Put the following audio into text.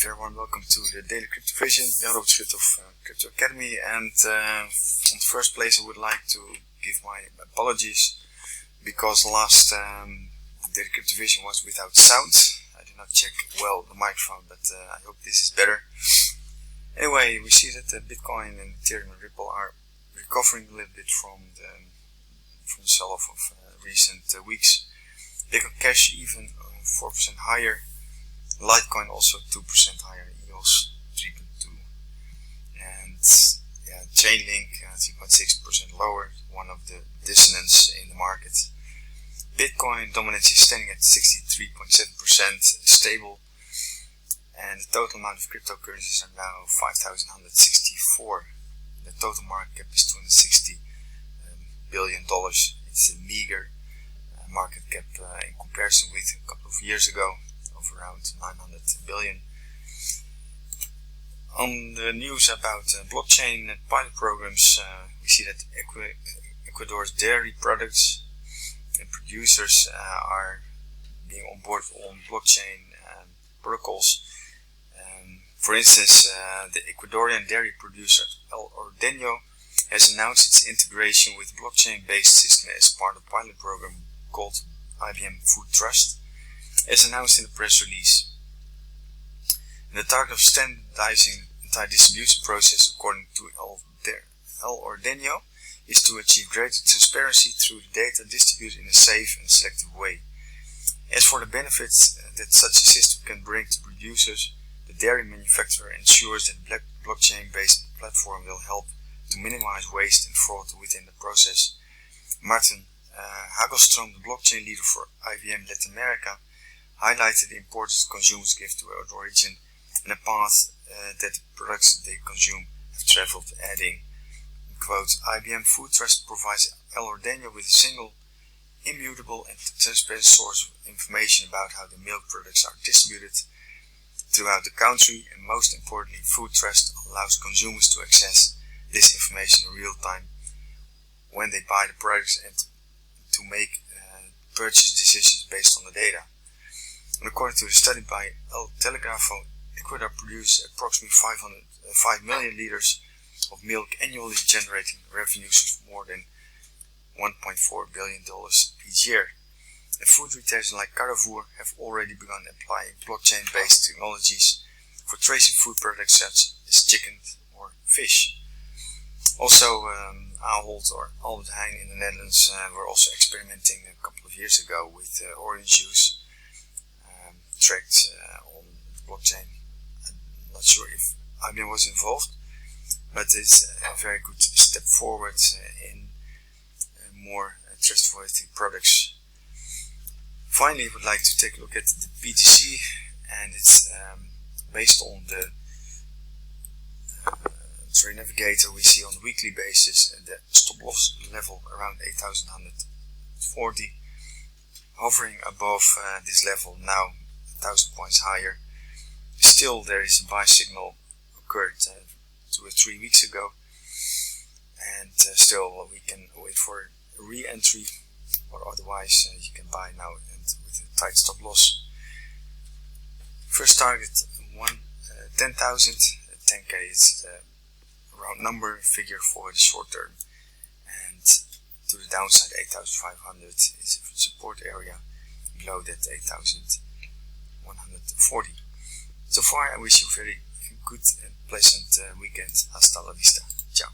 very warm welcome to the Daily Crypto Vision, Jan Robert Schut of Crypto Academy. And in the first place, I would like to give my apologies because last Daily Crypto Vision was without sound. I did not check well the microphone, but I hope this is better. Anyway, we see that Bitcoin and Ethereum and Ripple are recovering a little bit from the sell-off of recent weeks. Bitcoin Cash even 4% higher. Litecoin also 2% higher, EOS 3.2, and Chainlink 3.6% lower, one of the dissonance in the market. Bitcoin dominance is standing at 63.7% stable, and the total amount of cryptocurrencies are now 5,164. The total market cap is $260 billion. It's a meager market cap in comparison with a couple of years ago of around 900 billion. On the news about blockchain pilot programs, we see that Ecuador's dairy products and producers are being on board on blockchain protocols. For instance, the Ecuadorian dairy producer Ordeño has announced its integration with blockchain-based system as part of a pilot program called IBM Food Trust, as announced in the press release. And the target of standardizing the entire distribution process, according to Ordeño, is to achieve greater transparency through the data distributed in a safe and selective way. As for the benefits that such a system can bring to producers, the dairy manufacturer ensures that the blockchain-based platform will help to minimize waste and fraud within the process. Martin Hagelstroom, the blockchain leader for IBM Latin America, highlighted the importance consumers give to our origin and the path that the products they consume have traveled, adding, quote, IBM Food Trust provides Ordeño with a single, immutable and transparent source of information about how the milk products are distributed throughout the country, and most importantly, Food Trust allows consumers to access this information in real time when they buy the products and to make purchase decisions based on the data. And according to a study by El Telegrafo, Ecuador produces approximately 5 million liters of milk annually, generating revenues of more than $1.4 billion each year. And food retailers like Carrefour have already begun applying blockchain-based technologies for tracing food products such as chicken or fish. Also, Ahold or Albert Heijn in the Netherlands were also experimenting a couple of years ago with orange juice tracked on the blockchain. I'm not sure if IBM was involved, but it's a very good step forward in more trustworthy products. Finally, I would like to take a look at the BTC, and it's based on the Trade Navigator. We see on a weekly basis the stop loss level around 8,140, hovering above this level now 1,000 points higher. Still, there is a buy signal occurred 2 or 3 weeks ago, and still we can wait for a re-entry, or otherwise you can buy now and with a tight stop loss. First target 10,000, 10k is round number figure for the short term, and to the downside 8,500 is a support area, below that 8,140. So far, I wish you a very good and pleasant weekend. Hasta la vista. Ciao.